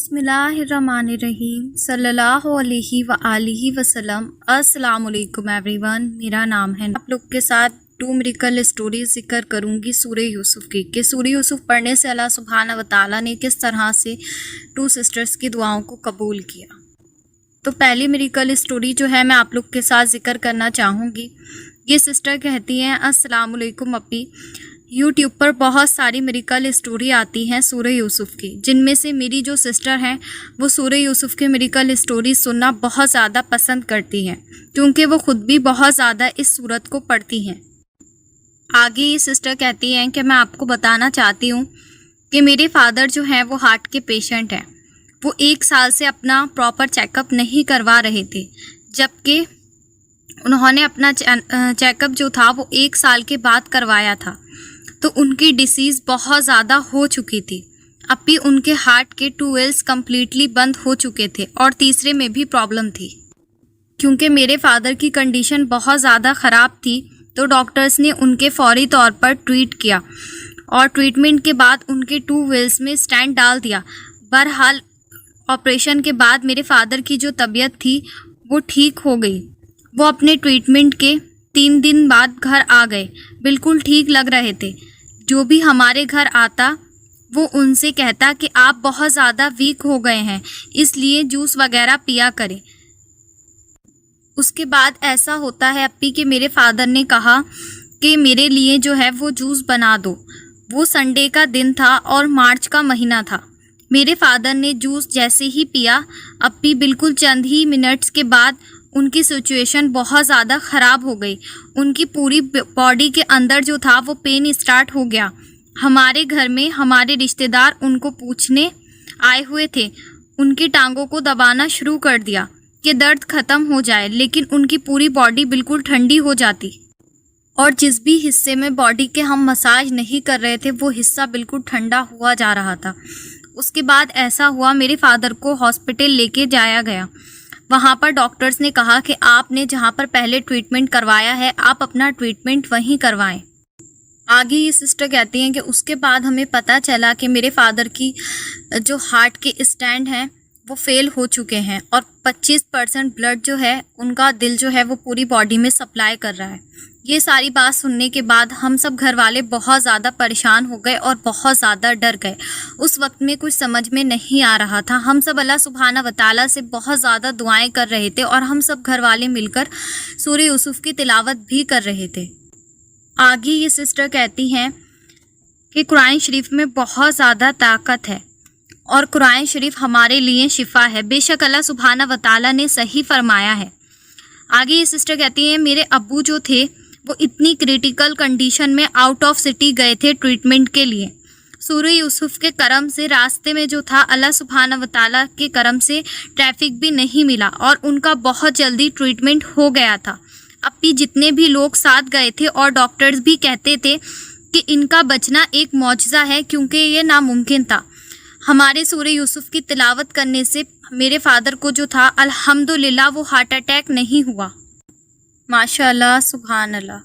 बिस्मिल्लाहिर्रहमानिर्रहीम सल्लल्लाहु अलैहि व आलिहि वसल्लम। अस्सलाम वालेकुम एवरीवन, मेरा नाम है। आप लोग के साथ 2 मिरेकल स्टोरी जिक्र करूंगी सूरह यूसुफ की, कि सूरह यूसुफ पढ़ने से अल्लाह सुब्हानहू व तआला ने किस तरह से 2 सिस्टर्स की दुआओं को कबूल किया। तो पहली मिरेकल स्टोरी जो है मैं आप लोग के साथ जिक्र करना चाहूँगी। ये सिस्टर कहती हैं, अस्सलाम वालेकुम अप्पी, यूट्यूब पर बहुत सारी मिरेकल स्टोरी आती हैं सूरह यूसुफ की, जिनमें से मेरी जो सिस्टर हैं वो सूरह यूसुफ के मिरेकल स्टोरी सुनना बहुत ज़्यादा पसंद करती हैं, क्योंकि वो ख़ुद भी बहुत ज़्यादा इस सूरत को पढ़ती हैं। आगे ये सिस्टर कहती हैं कि मैं आपको बताना चाहती हूँ कि मेरे फादर जो हैं वो हार्ट के पेशेंट हैं। वो 1 साल से अपना प्रॉपर चेकअप नहीं करवा रहे थे, जबकि उन्होंने अपना चेकअप जो था वो 1 साल के बाद करवाया था। तो उनकी डिसीज़ बहुत ज़्यादा हो चुकी थी। अभी उनके हार्ट के 2 वेल्स कम्प्लीटली बंद हो चुके थे और तीसरे में भी प्रॉब्लम थी। क्योंकि मेरे फादर की कंडीशन बहुत ज़्यादा ख़राब थी, तो डॉक्टर्स ने उनके फौरी तौर पर ट्रीट किया और ट्रीटमेंट के बाद उनके 2 वेल्स में स्टेंट डाल दिया। बहरहाल ऑपरेशन के बाद मेरे फादर की जो तबीयत थी वो ठीक हो गई। वो अपने ट्रीटमेंट के 3 दिन बाद घर आ गए, बिल्कुल ठीक लग रहे थे। जो भी हमारे घर आता वो उनसे कहता कि आप बहुत ज़्यादा वीक हो गए हैं, इसलिए जूस वगैरह पिया करें। उसके बाद ऐसा होता है अप्पी कि मेरे फादर ने कहा कि मेरे लिए जो है वो जूस बना दो। वो संडे का दिन था और मार्च का महीना था। मेरे फादर ने जूस जैसे ही पिया अप्पी, बिल्कुल चंद ही मिनट्स के बाद उनकी सिचुएशन बहुत ज़्यादा ख़राब हो गई। उनकी पूरी बॉडी के अंदर जो था वो पेन स्टार्ट हो गया। हमारे घर में हमारे रिश्तेदार उनको पूछने आए हुए थे। उनकी टांगों को दबाना शुरू कर दिया कि दर्द ख़त्म हो जाए, लेकिन उनकी पूरी बॉडी बिल्कुल ठंडी हो जाती और जिस भी हिस्से में बॉडी के हम मसाज नहीं कर रहे थे वो हिस्सा बिल्कुल ठंडा हुआ जा रहा था। उसके बाद ऐसा हुआ, मेरे फादर को हॉस्पिटल लेके जाया गया। वहाँ पर डॉक्टर्स ने कहा कि आपने जहाँ पर पहले ट्रीटमेंट करवाया है आप अपना ट्रीटमेंट वहीं करवाएं। आगे ये सिस्टर कहती हैं कि उसके बाद हमें पता चला कि मेरे फादर की जो हार्ट के स्टैंड हैं वो फेल हो चुके हैं और 25% ब्लड जो है उनका दिल जो है वो पूरी बॉडी में सप्लाई कर रहा है। ये सारी बात सुनने के बाद हम सब घर वाले बहुत ज़्यादा परेशान हो गए और बहुत ज़्यादा डर गए। उस वक्त में कुछ समझ में नहीं आ रहा था। हम सब अल्लाह सुब्हानहू व तआला से बहुत ज़्यादा दुआएं कर रहे थे और हम सब घर वाले मिलकर सूरह यूसुफ की तिलावत भी कर रहे थे। आगे ये सिस्टर कहती हैं कि कुरान शरीफ में बहुत ज़्यादा ताकत है और कुरान शरीफ हमारे लिए शिफा है। बेशक अल्लाह सुब्हानहू व तआला ने सही फरमाया है। आगे ये सिस्टर कहती हैं, मेरे अब्बू जो थे वो इतनी क्रिटिकल कंडीशन में आउट ऑफ सिटी गए थे ट्रीटमेंट के लिए। सूरह यूसुफ के करम से रास्ते में जो था अल्लाह सुब्हानहू व तआला के करम से ट्रैफिक भी नहीं मिला और उनका बहुत जल्दी ट्रीटमेंट हो गया था। अभी जितने भी लोग साथ गए थे और डॉक्टर्स भी कहते थे कि इनका बचना एक मौजज़ा है, क्योंकि ये नामुमकिन था। हमारे सूरह यूसुफ की तिलावत करने से मेरे फादर को जो था अल्हम्दुलिल्लाह वो हार्ट अटैक नहीं हुआ। माशाअल्लाह, सुभान अल्लाह।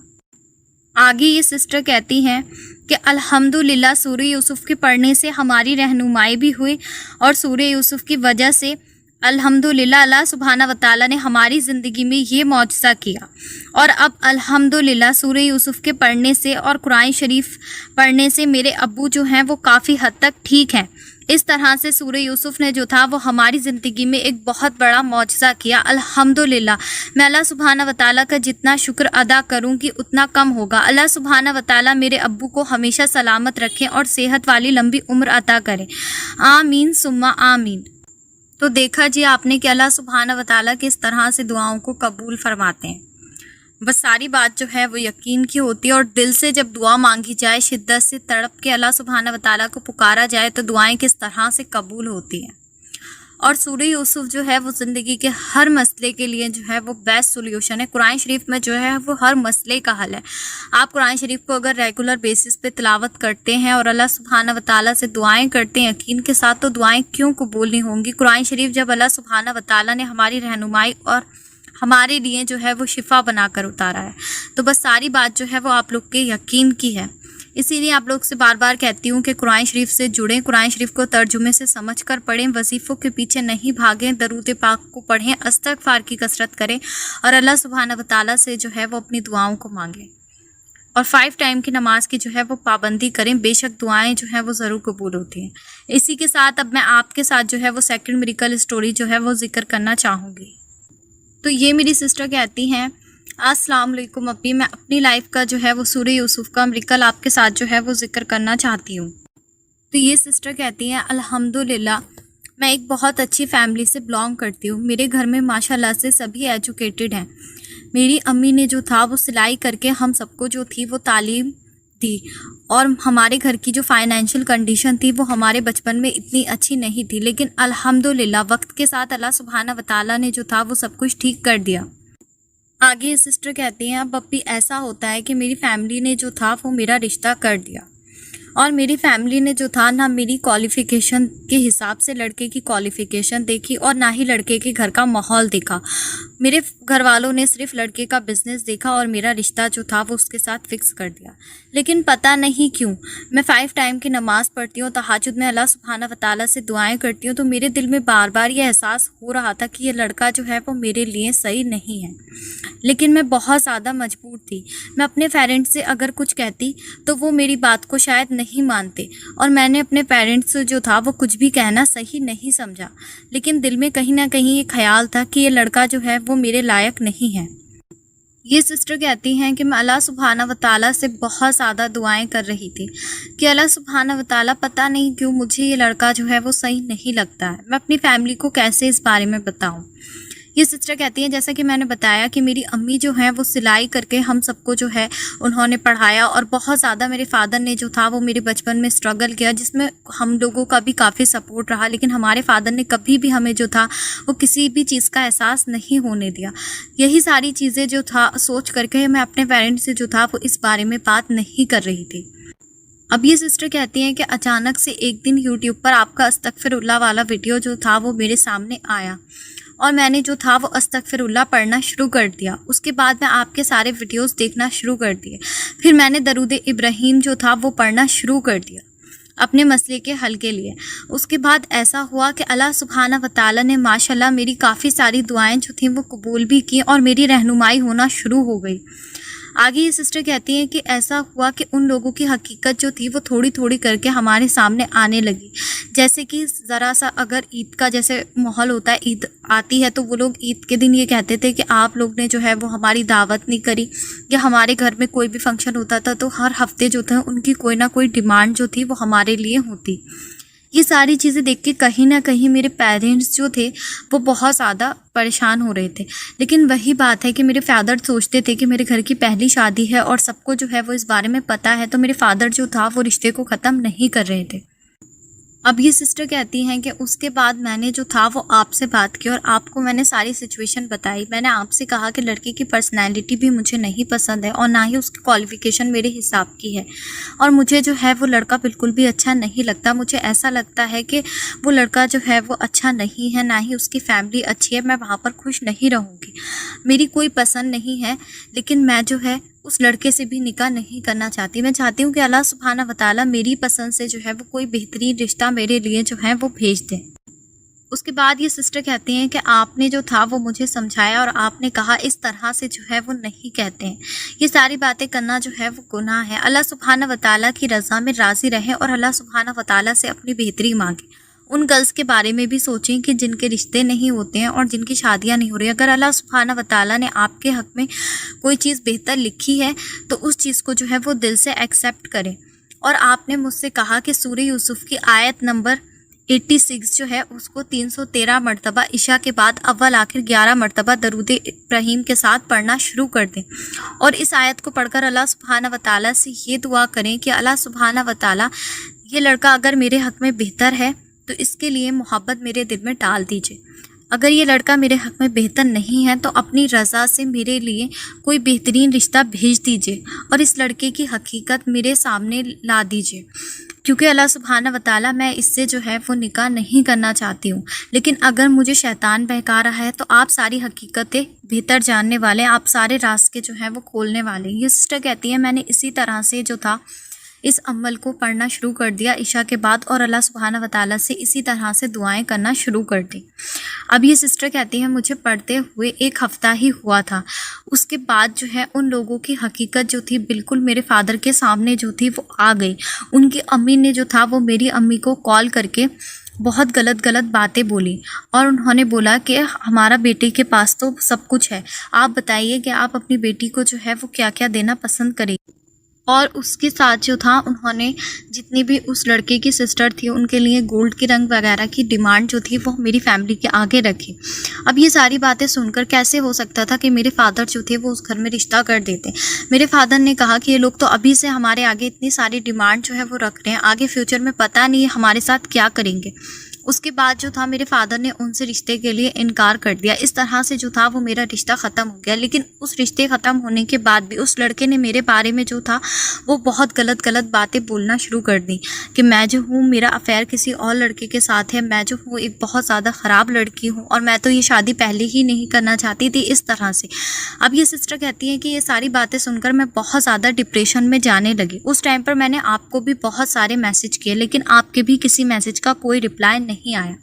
आगे ये सिस्टर कहती हैं कि अल्हम्दुलिल्लाह सूरह यूसुफ के पढ़ने से हमारी रहनुमाई भी हुई और सूरह यूसुफ की वजह से अल्हम्दुलिल्लाह अल्लाह सुब्हानहू व तआला ने हमारी ज़िंदगी में ये मौजज़ा किया। और अब अल्हम्दुलिल्लाह सूरह यूसुफ के पढ़ने से और कुरान शरीफ पढ़ने से मेरे अब्बू जो हैं वो काफ़ी हद तक ठीक हैं। इस तरह से सूरह यूसुफ ने जो था वो हमारी ज़िंदगी में एक बहुत बड़ा मौजज़ा किया। अल्हम्दुलिल्लाह, मैं अल्लाह सुब्हानहू व तआला का जितना शुक्र अदा करूँगी उतना कम होगा। अल्लाह सुब्हानहू व तआला मेरे अब्बू को हमेशा सलामत रखें और सेहत वाली लंबी उम्र अता करें। आमीन सुम्मा आमीन। तो देखा जी आपने कि अल्लाह सुब्हानहू व तआला किस तरह से दुआओं को कबूल फरमाते हैं। बस सारी बात जो है वो यकीन की होती है और दिल से जब दुआ मांगी जाए, शिद्दत से तड़प के अल्लाह सुब्हानहू व तआला को पुकारा जाए तो दुआएं किस तरह से कबूल होती हैं। और सूरह यूसुफ जो है वो ज़िंदगी के हर मसले के लिए जो है वो बेस्ट सोल्यूशन है। कुरान शरीफ में जो है वो हर मसले का हल है। आप कुरान शरीफ को अगर रेगुलर बेसिस पे तिलावत करते हैं और अल्लाह सुब्हानहू व तआला से दुआएं करते हैं यकीन के साथ, तो दुआएं क्यों कबूल नहीं होंगी। कुरान शरीफ जब अल्लाह सुब्हानहू व तआला ने हमारी रहनुमाई और हमारे लिए जो है वो शिफा बनाकर उतारा है, तो बस सारी बात जो है वो आप लोग के यकीन की है इसीलिए आप लोग से बार बार कहती हूँ कि कुरान शरीफ से जुड़ें, कुरान शरीफ को तर्जुमे से समझ कर पढ़ें, वजीफ़ों के पीछे नहीं भागें, दरूद पाक को पढ़ें, इस्तिग़फ़ार की कसरत करें और अल्लाह सुब्हानहू व तआला से जो है वो अपनी दुआओं को मांगें और 5 टाइम की नमाज की जो है वो पाबंदी करें। बेशक दुआएं जो है वो ज़रूर कबूल होती हैं। इसी के साथ अब मैं आपके साथ जो है वो सेकंड मिरेकल स्टोरी जो है वो जिक्र करना चाहूँगी। तो ये मेरी सिस्टर कहती हैं, अस्सलाम वालेकुम अप्पी, मैं अपनी लाइफ का जो है वो सूरह यूसुफ का मिरेकल आपके साथ जो है वो जिक्र करना चाहती हूँ। तो ये सिस्टर कहती हैं, अल्हम्दुलिल्लाह मैं एक बहुत अच्छी फैमिली से बिलोंग करती हूँ। मेरे घर में माशाल्लाह से सभी एजुकेटेड हैं। मेरी अम्मी ने जो था वो सिलाई करके हम सबको जो थी वो तालीम दी और हमारे घर की जो फाइनेंशियल कंडीशन थी वो हमारे बचपन में इतनी अच्छी नहीं थी, लेकिन अल्हम्दुलिल्लाह वक्त के साथ अल्लाह सुब्हाना व तआला ने जो था वो सब कुछ ठीक कर दिया। आगे सिस्टर कहती हैं, अब अप्पी ऐसा होता है कि मेरी फैमिली ने जो था वो मेरा रिश्ता कर दिया और मेरी फैमिली ने जो था ना मेरी क्वालिफ़िकेशन के हिसाब से लड़के की क्वालिफ़िकेशन देखी और ना ही लड़के के घर का माहौल देखा। मेरे घर वालों ने सिर्फ लड़के का बिज़नेस देखा और मेरा रिश्ता जो था वो उसके साथ फ़िक्स कर दिया। लेकिन पता नहीं क्यों मैं 5 टाइम की नमाज़ पढ़ती हूँ, तहज्जुद में अल्लाह सुब्हानहू व तआला से दुआएं करती हूँ, तो मेरे दिल में बार बार ये एहसास हो रहा था कि ये लड़का जो है वो मेरे लिए सही नहीं है। लेकिन मैं बहुत ज़्यादा मजबूर थी। मैं अपने पेरेंट्स से अगर कुछ कहती तो वो मेरी बात को शायद नहीं मानते और मैंने अपने पेरेंट्स से जो था वो कुछ भी कहना सही नहीं समझा। लेकिन दिल में कहीं ना कहीं ये ख्याल था कि ये लड़का जो है वो मेरे लायक नहीं है। ये सिस्टर कहती हैं कि मैं अल्लाह सुब्हाना व तआला से बहुत ज़्यादा दुआएं कर रही थी कि अल्लाह सुब्हाना व तआला पता नहीं क्यों मुझे ये लड़का जो है वो सही नहीं लगता है। मैं अपनी फैमिली को कैसे इस बारे में बताऊं। ये सिस्टर कहती हैं, जैसा कि मैंने बताया कि मेरी अम्मी जो हैं वो सिलाई करके हम सबको जो है उन्होंने पढ़ाया और बहुत ज़्यादा मेरे फादर ने जो था वो मेरे बचपन में स्ट्रगल किया, जिसमें हम लोगों का भी काफ़ी सपोर्ट रहा। लेकिन हमारे फादर ने कभी भी हमें जो था वो किसी भी चीज़ का एहसास नहीं होने दिया। यही सारी चीज़ें जो था सोच करके मैं अपने पेरेंट्स से जो था वो इस बारे में बात नहीं कर रही थी। अब ये सिस्टर कहती हैं कि अचानक से एक दिन यूट्यूब पर आपका अस्तगफिरुल्लाह वाला वीडियो जो था वो मेरे सामने आया और मैंने जो था वो अस्तगफिरुल्लाह पढ़ना शुरू कर दिया। उसके बाद मैं आपके सारे वीडियोस देखना शुरू कर दिए। फिर मैंने दरूद इब्राहीम जो था वो पढ़ना शुरू कर दिया अपने मसले के हल के लिए। उसके बाद ऐसा हुआ कि अल्लाह सुब्हाना व तआला ने माशाल्लाह मेरी काफ़ी सारी दुआएं जो थी वो कबूल भी की और मेरी रहनुमाई होना शुरू हो गई। आगे ये सिस्टर कहती हैं कि ऐसा हुआ कि उन लोगों की हकीकत जो थी वो थोड़ी थोड़ी करके हमारे सामने आने लगी। जैसे कि ज़रा सा अगर ईद का जैसे माहौल होता है, ईद आती है तो वो लोग ईद के दिन ये कहते थे कि आप लोग ने जो है वो हमारी दावत नहीं करी, या हमारे घर में कोई भी फंक्शन होता था तो हर हफ्ते जो था उनकी कोई ना कोई डिमांड जो थी वो हमारे लिए होती। ये सारी चीज़ें देख के कहीं ना कहीं मेरे पेरेंट्स जो थे वो बहुत ज़्यादा परेशान हो रहे थे। लेकिन वही बात है कि मेरे फादर सोचते थे कि मेरे घर की पहली शादी है और सबको जो है वो इस बारे में पता है, तो मेरे फादर जो था वो रिश्ते को ख़त्म नहीं कर रहे थे। अब ये सिस्टर कहती हैं कि उसके बाद मैंने जो था वो आपसे बात की और आपको मैंने सारी सिचुएशन बताई। मैंने आपसे कहा कि लड़की की पर्सनैलिटी भी मुझे नहीं पसंद है और ना ही उसकी क्वालिफ़िकेशन मेरे हिसाब की है और मुझे जो है वो लड़का बिल्कुल भी अच्छा नहीं लगता। मुझे ऐसा लगता है कि वो लड़का जो है वो अच्छा नहीं है, ना ही उसकी फैमिली अच्छी है। मैं वहाँ पर खुश नहीं रहूँगी। मेरी कोई पसंद नहीं है, लेकिन मैं जो है उस लड़के से भी निकाह नहीं करना चाहती। मैं चाहती हूँ कि अल्लाह सुब्हाना व तआला मेरी पसंद से जो है वो कोई बेहतरीन रिश्ता मेरे लिए जो है वो भेज दें। उसके बाद ये सिस्टर कहती हैं कि आपने जो था वो मुझे समझाया और आपने कहा इस तरह से जो है वो नहीं कहते हैं, ये सारी बातें करना जो है वो गुनाह है। अल्लाह सुब्हाना व तआला की रज़ा में राज़ी रहें और अल्लाह सुब्हाना व तआला से अपनी बेहतरी मांगें। उन गर्ल्स के बारे में भी सोचें कि जिनके रिश्ते नहीं होते हैं और जिनकी शादियां नहीं हो रही। अगर अल्लाह सुब्हाना व तआला ने आपके हक़ में कोई चीज़ बेहतर लिखी है तो उस चीज़ को जो है वो दिल से एक्सेप्ट करें। और आपने मुझसे कहा कि सूरह यूसुफ की आयत नंबर 86 जो है उसको 313 मरतबा इशा के बाद अव्वल आखिर 11 मरतबा दरूद इब्राहीम के साथ पढ़ना शुरू कर दें और इस आयत को पढ़कर अल्लाह सुब्हाना व तआला से ये दुआ करें कि अल्लाह सुब्हाना व तआला ये लड़का अगर मेरे हक़ में बेहतर है तो इसके लिए मोहब्बत मेरे दिल में डाल दीजिए। अगर ये लड़का मेरे हक़ में बेहतर नहीं है तो अपनी रज़ा से मेरे लिए कोई बेहतरीन रिश्ता भेज दीजिए और इस लड़के की हकीकत मेरे सामने ला दीजिए, क्योंकि अल्लाह सुब्हाना व तआला मैं इससे जो है वो निकाह नहीं करना चाहती हूँ। लेकिन अगर मुझे शैतान बहका रहा है तो आप सारी हकीकतें बेहतर जानने वाले, आप सारे रास्ते जो हैं वो खोलने वाले। ये सिस्टर कहती है मैंने इसी तरह से जो था इस अमल को पढ़ना शुरू कर दिया इशा के बाद और अल्लाह सुब्हानहू व तआला से इसी तरह से दुआएं करना शुरू कर दी। अब ये सिस्टर कहती हैं मुझे पढ़ते हुए 1 हफ़्ता ही हुआ था। उसके बाद जो है उन लोगों की हकीकत जो थी बिल्कुल मेरे फादर के सामने जो थी वो आ गई। उनकी अम्मी ने जो था वो मेरी अम्मी को कॉल करके बहुत गलत बातें बोली और उन्होंने बोला कि हमारा बेटे के पास तो सब कुछ है, आप बताइए कि आप अपनी बेटी को जो है वो क्या क्या देना पसंद करेंगे। और उसके साथ जो था उन्होंने जितनी भी उस लड़के की सिस्टर थी उनके लिए गोल्ड की रंग वगैरह की डिमांड जो थी वो मेरी फैमिली के आगे रखी। अब ये सारी बातें सुनकर कैसे हो सकता था कि मेरे फादर जो थे वो उस घर में रिश्ता कर देते। मेरे फादर ने कहा कि ये लोग तो अभी से हमारे आगे इतनी सारी डिमांड जो है वो रख रहे हैं, आगे फ्यूचर में पता नहीं है हमारे साथ क्या करेंगे। उसके बाद जो था मेरे फादर ने उनसे रिश्ते के लिए इनकार कर दिया। इस तरह से जो था वो मेरा रिश्ता ख़त्म हो गया। लेकिन उस रिश्ते ख़त्म होने के बाद भी उस लड़के ने मेरे बारे में जो था वो बहुत गलत बातें बोलना शुरू कर दी कि मैं जो हूँ मेरा अफेयर किसी और लड़के के साथ है, मैं जो हूँ एक बहुत ज़्यादा ख़राब लड़की हूँ और मैं तो ये शादी पहले ही नहीं करना चाहती थी, इस तरह से। अब ये सिस्टर कहती हैं कि ये सारी बातें सुनकर मैं बहुत ज़्यादा डिप्रेशन में जाने लगी। उस टाइम पर मैंने आपको भी बहुत सारे मैसेज किए लेकिन आपके भी किसी मैसेज का कोई रिप्लाई नहीं आया।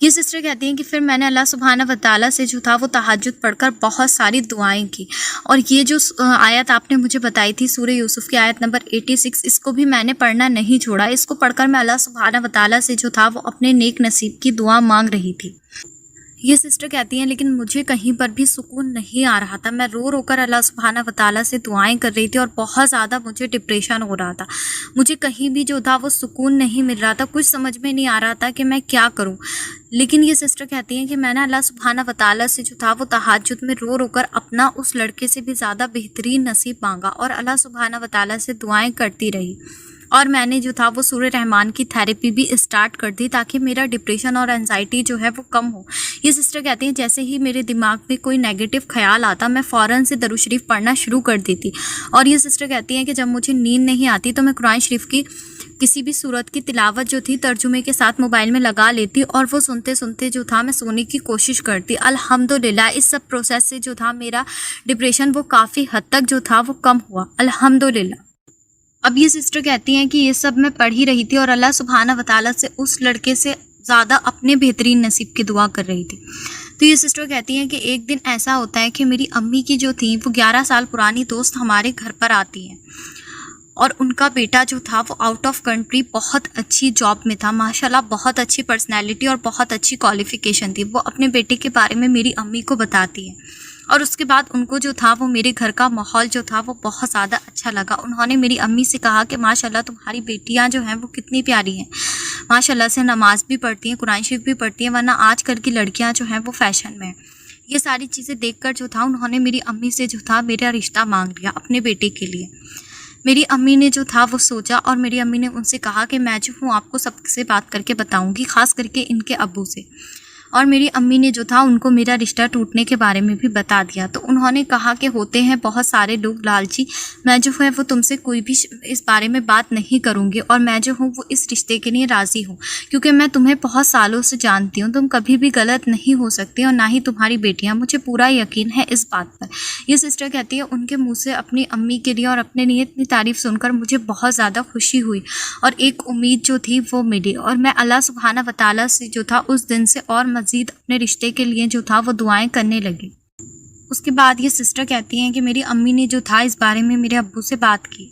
ये सिस्टर कहती हैं कि फिर मैंने अल्लाह सुब्हानहू व तआला से जो था वो तहज्जुद पढ़कर बहुत सारी दुआएं की और ये जो आयत आपने मुझे बताई थी सूरह यूसुफ की आयत नंबर 86, इसको भी मैंने पढ़ना नहीं छोड़ा। इसको पढ़कर मैं अल्लाह सुब्हानहू व तआला से जो था वो अपने नेक नसीब की दुआ मांग रही थी। ये सिस्टर कहती हैं लेकिन मुझे कहीं पर भी सुकून नहीं आ रहा था। मैं रो कर अल्लाह सुब्हानहू व तआला से दुआएं कर रही थी और बहुत ज़्यादा मुझे डिप्रेशन हो रहा था। मुझे कहीं भी जो था वो सुकून नहीं मिल रहा था, कुछ समझ में नहीं आ रहा था कि मैं क्या करूं। लेकिन ये सिस्टर कहती हैं कि मैंने अल्लाह सुब्हानहू व तआला से जो था वो तहज्जुद में रो कर अपना उस लड़के से भी ज़्यादा बेहतरीन नसीब मांगा और अल्लाह सुब्हानहू व तआला से दुआएं करती रही। और मैंने जो था वो सूरह रहमान की थेरेपी भी स्टार्ट कर दी ताकि मेरा डिप्रेशन और एंजाइटी जो है वो कम हो। ये सिस्टर कहती हैं जैसे ही मेरे दिमाग में कोई नेगेटिव ख्याल आता मैं फ़ौरन से दरूद शरीफ पढ़ना शुरू कर देती। और ये सिस्टर कहती हैं कि जब मुझे नींद नहीं आती तो मैं कुरान शरीफ की किसी भी सूरत की तिलावत जो थी तर्जुमे के साथ मोबाइल में लगा लेती और वो सुनते सुनते जो था मैं सोने की कोशिश करती। अल्हम्दुलिल्लाह इस सब प्रोसेस से जो था मेरा डिप्रेशन वो काफ़ी हद तक जो था वो कम हुआ, अल्हम्दुलिल्लाह। अब ये सिस्टर कहती हैं कि ये सब मैं पढ़ ही रही थी और अल्लाह सुब्हानहू व तआला से उस लड़के से ज़्यादा अपने बेहतरीन नसीब की दुआ कर रही थी। तो ये सिस्टर कहती हैं कि एक दिन ऐसा होता है कि मेरी अम्मी की जो थी वो 11 साल पुरानी दोस्त हमारे घर पर आती हैं और उनका बेटा जो था वो आउट ऑफ कंट्री बहुत अच्छी जॉब में था, माशाल्लाह बहुत अच्छी पर्सनैलिटी और बहुत अच्छी क्वालिफ़िकेशन थी। वो अपने बेटे के बारे में मेरी अम्मी को बताती है और उसके बाद उनको जो था वो मेरे घर का माहौल जो था वो बहुत ज़्यादा अच्छा लगा। उन्होंने मेरी अम्मी से कहा कि माशाल्लाह तुम्हारी बेटियां जो हैं वो कितनी प्यारी हैं, माशाल्लाह से नमाज भी पढ़ती हैं, कुरान शरीफ भी पढ़ती हैं, वरना आजकल की लड़कियां जो हैं वो फैशन में। ये सारी चीज़ें देखकर जो था उन्होंने मेरी अम्मी से जो था मेरा रिश्ता मांग लिया अपने बेटे के लिए। मेरी अम्मी ने जो था वो सोचा और मेरी अम्मी ने उनसे कहा कि मैं जो हूँ आपको सबसे बात करके बताऊँगी, ख़ास करके इनके अब्बू से। और मेरी अम्मी ने जो था उनको मेरा रिश्ता टूटने के बारे में भी बता दिया। तो उन्होंने कहा कि होते हैं बहुत सारे लोग लालची, मैं जो है वो तुमसे कोई भी इस बारे में बात नहीं करूँगी और मैं जो हूँ वो इस रिश्ते के लिए राज़ी हूँ क्योंकि मैं तुम्हें बहुत सालों से जानती हूँ, तुम कभी भी गलत नहीं हो सकती और ना ही तुम्हारी बेटियाँ, मुझे पूरा यकीन है इस बात पर। ये सिस्टर कहती है उनके मुँह से अपनी अम्मी के लिए और अपने लिए इतनी तारीफ़ सुनकर मुझे बहुत ज़्यादा खुशी हुई और एक उम्मीद जो थी वो मिली और मैं अल्लाह सुब्हानहू व तआला से जो था उस दिन से और मज़ीद अपने रिश्ते के लिए जो था वो दुआएं करने लगी। उसके बाद ये सिस्टर कहती हैं कि मेरी अम्मी ने जो था इस बारे में मेरे अब्बू से बात की।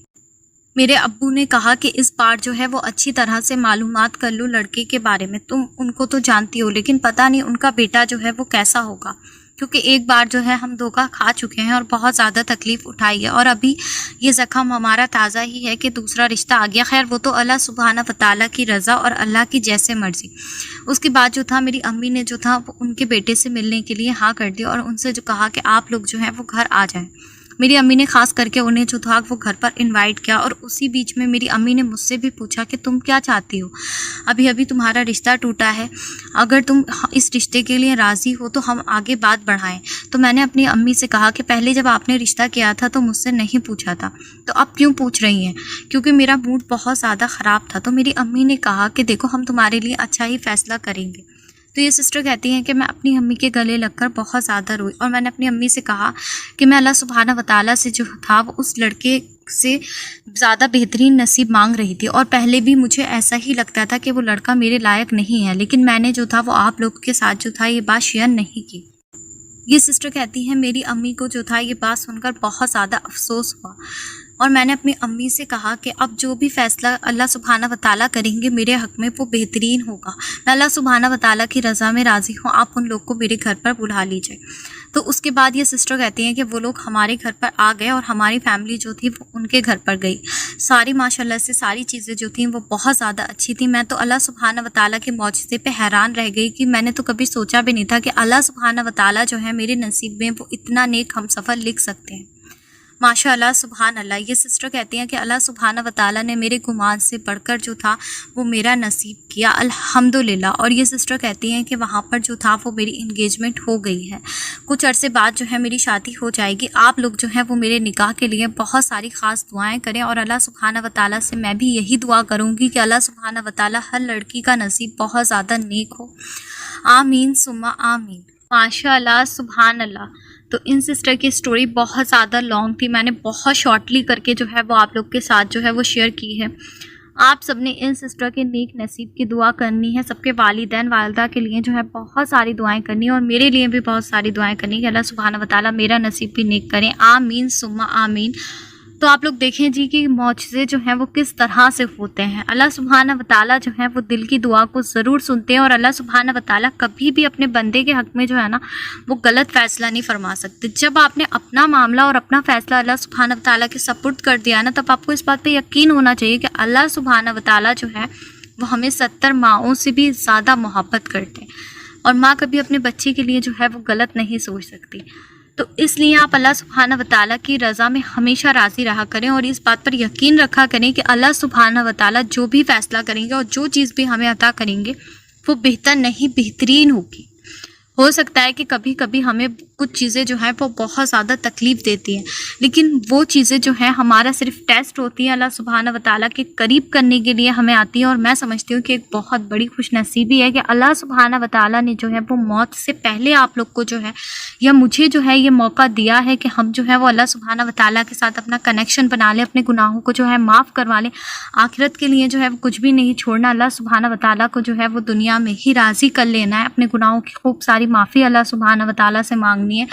मेरे अब्बू ने कहा कि इस बार जो है वो अच्छी तरह से मालूमात कर लो लड़के के बारे में, तुम उनको तो जानती हो लेकिन पता नहीं उनका बेटा जो है वो कैसा होगा, क्योंकि एक बार जो है हम धोखा खा चुके हैं और बहुत ज़्यादा तकलीफ़ उठाई है और अभी ये ज़ख्म हमारा ताज़ा ही है कि दूसरा रिश्ता आ गया। खैर वो तो अल्लाह सुब्हानहू व तआला की रज़ा और अल्लाह की जैसे मर्ज़ी। उसके बाद जो था मेरी अम्मी ने जो था वो उनके बेटे से मिलने के लिए हाँ कर दी और उनसे जो कहा कि आप लोग जो हैं वो घर आ जाएं। मेरी अम्मी ने ख़ास करके उन्हें जो था वो घर पर इनवाइट किया और उसी बीच में मेरी अम्मी ने मुझसे भी पूछा कि तुम क्या चाहती हो, अभी अभी तुम्हारा रिश्ता टूटा है, अगर तुम इस रिश्ते के लिए राज़ी हो तो हम आगे बात बढ़ाएं। तो मैंने अपनी अम्मी से कहा कि पहले जब आपने रिश्ता किया था तो मुझसे नहीं पूछा था, तो अब क्यों पूछ रही हैं, क्योंकि मेरा मूड बहुत ज़्यादा ख़राब था। तो मेरी अम्मी ने कहा कि देखो हम तुम्हारे लिए अच्छा ही फ़ैसला करेंगे, तो ये सिस्टर कहती हैं कि मैं अपनी अम्मी के गले लगकर बहुत ज़्यादा रोई और मैंने अपनी अम्मी से कहा कि मैं अल्लाह सुब्हानहू व तआला से जो था वो उस लड़के से ज़्यादा बेहतरीन नसीब मांग रही थी, और पहले भी मुझे ऐसा ही लगता था कि वो लड़का मेरे लायक नहीं है, लेकिन मैंने जो था वो आप लोग के साथ जो था ये बात शेयर नहीं की। ये सिस्टर कहती हैं मेरी अम्मी को जो था ये बात सुनकर बहुत ज़्यादा अफसोस हुआ, और मैंने अपनी अम्मी से कहा कि अब जो भी फ़ैसला अल्लाह सुब्हानहू व तआला करेंगे मेरे हक़ में वो बेहतरीन होगा। मैं अल्लाह सुब्हानहू व तआला की रज़ा में राज़ी हूँ, आप उन लोग को मेरे घर पर बुला लीजिए। तो उसके बाद ये सिस्टर कहती हैं कि वो लोग हमारे घर पर आ गए और हमारी फ़ैमिली जो थी वो उनके घर पर गई। सारी माशाल्लाह से सारी चीज़ें जो थी वो बहुत ज़्यादा अच्छी थी। मैं तो अल्लाह सुब्हानहू व तआला के मौजज़े पे हैरान रह गई कि मैंने तो कभी सोचा भी नहीं था कि अल्लाह सुब्हानहू व तआला जो है मेरे नसीब में वो इतना नेक हमसफ़र लिख सकते हैं। माशाअल्लाह सुभान अल्लाह। ये सिस्टर कहती हैं कि अल्लाह सुब्हानहू व तआला ने मेरे गुमान से बढ़कर जो था वो मेरा नसीब किया, अल्हम्दुलिल्लाह। और ये सिस्टर कहती हैं कि वहाँ पर जो था वो मेरी इंगेजमेंट हो गई है, कुछ अरसे बाद जो है मेरी शादी हो जाएगी। आप लोग जो है वो मेरे निकाह के लिए बहुत सारी ख़ास दुआएं करें, और अल्लाह सुब्हानहू व तआला से मैं भी यही दुआ करूँगी कि अल्लाह सुब्हानहू व तआला हर लड़की का नसीब बहुत ज़्यादा नेक हो। आमीन सुम्मा आमीन। माशाअल्लाह सुभान अल्लाह। तो इन सिस्टर की स्टोरी बहुत ज़्यादा लॉन्ग थी, मैंने बहुत शॉर्टली करके जो है वो आप लोग के साथ जो है वो शेयर की है। आप सब ने इन सिस्टर के नेक नसीब की दुआ करनी है, सबके वालिदैन वालिदा के लिए जो है बहुत सारी दुआएं करनी है, और मेरे लिए भी बहुत सारी दुआएं करनी है कि अल्लाह सुब्हानहू व तआला मेरा नसीब भी नेक करें। आमीन सुम्मा आमीन। तो आप लोग देखें जी कि मौजज़े जो हैं वो किस तरह से होते हैं। अल्लाह सुब्हानहू व तआला जो है वो दिल की दुआ को ज़रूर सुनते हैं, और अल्लाह सुब्हानहू व तआला कभी भी अपने बंदे के हक़ में जो है ना वो गलत फ़ैसला नहीं फरमा सकते। जब आपने अपना मामला और अपना फ़ैसला अल्लाह सुब्हानहू व तआला के सपुर्द कर दिया ना, तब आपको इस बात पे यकीन होना चाहिए कि अल्लाह सुब्हानहू व तआला जो है वो हमें 70 माँओं से भी ज़्यादा मोहब्बत करते हैं, और माँ कभी अपने बच्चे के लिए जो है वो गलत नहीं सोच सकती। तो इसलिए आप अल्लाह सुब्हानहू व तआला की रज़ा में हमेशा राज़ी रहा करें, और इस बात पर यकीन रखा करें कि अल्लाह सुब्हानहू व तआला जो भी फ़ैसला करेंगे और जो चीज़ भी हमें अता करेंगे वो बेहतर नहीं बेहतरीन होगी। हो सकता है कि कभी कभी हमें कुछ चीज़ें जो हैं वो बहुत ज़्यादा तकलीफ़ देती हैं, लेकिन वो चीज़ें जो हैं हमारा सिर्फ टेस्ट होती है, अल्लाह सुब्हानहू व तआला के करीब करने के लिए हमें आती है। और मैं समझती हूँ कि एक बहुत बड़ी खुशनसीबी है कि अल्लाह सुब्हानहू व तआला ने जो है वो मौत से पहले आप लोग को जो है या मुझे जो है ये मौका दिया है कि हम जो है वो अल्लाह सुब्हानहू व तआला के साथ अपना कनेक्शन बना लें, अपने गुनाहों को जो है माफ़ करवा लें। आखिरत के लिए जो है वो कुछ भी नहीं छोड़ना, अल्लाह सुब्हानहू व तआला को जो है वो दुनिया में ही राज़ी कर लेना है। अपने गुनाहों की खूब सारी माफ़ी अल्लाह सुब्हानहू व तआला से मांगनी है,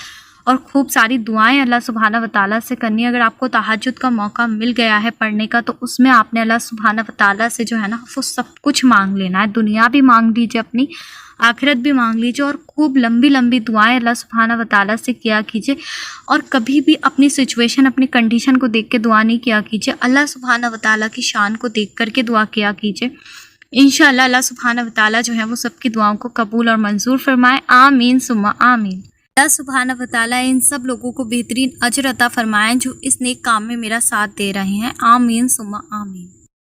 और खूब सारी दुआएं अल्लाह सुब्हानहू व तआला से करनी है। अगर आपको तहज्जुद का मौका मिल गया है पढ़ने का, तो उसमें आपने अल्लाह सुब्हानहू व तआला से जो है ना वो सब कुछ मांग लेना है। दुनिया भी मांग लीजिए, अपनी आखिरत भी मांग लीजिए, और खूब लंबी लंबी दुआएं अल्लाह सुब्हानहू व तआला से किया कीजिए। और कभी भी अपनी सिचुएशन, अपनी कंडीशन को देख के दुआ नहीं किया कीजिए, अल्लाह सुब्हानहू व तआला की शान को देख करके दुआ किया कीजिए। इंशाअल्लाह अल्लाह सुब्हानहू व तआला जो है वो सबकी दुआओं को कबूल और मंजूर फरमाए। आमीन सुम्मा आमीन। अल्लाह सुब्हानहू व तआला इन सब लोगों को बेहतरीन अजर अता फरमाएं जो इस नेक काम में मेरा साथ दे रहे हैं। आमीन सुम्मा आमीन।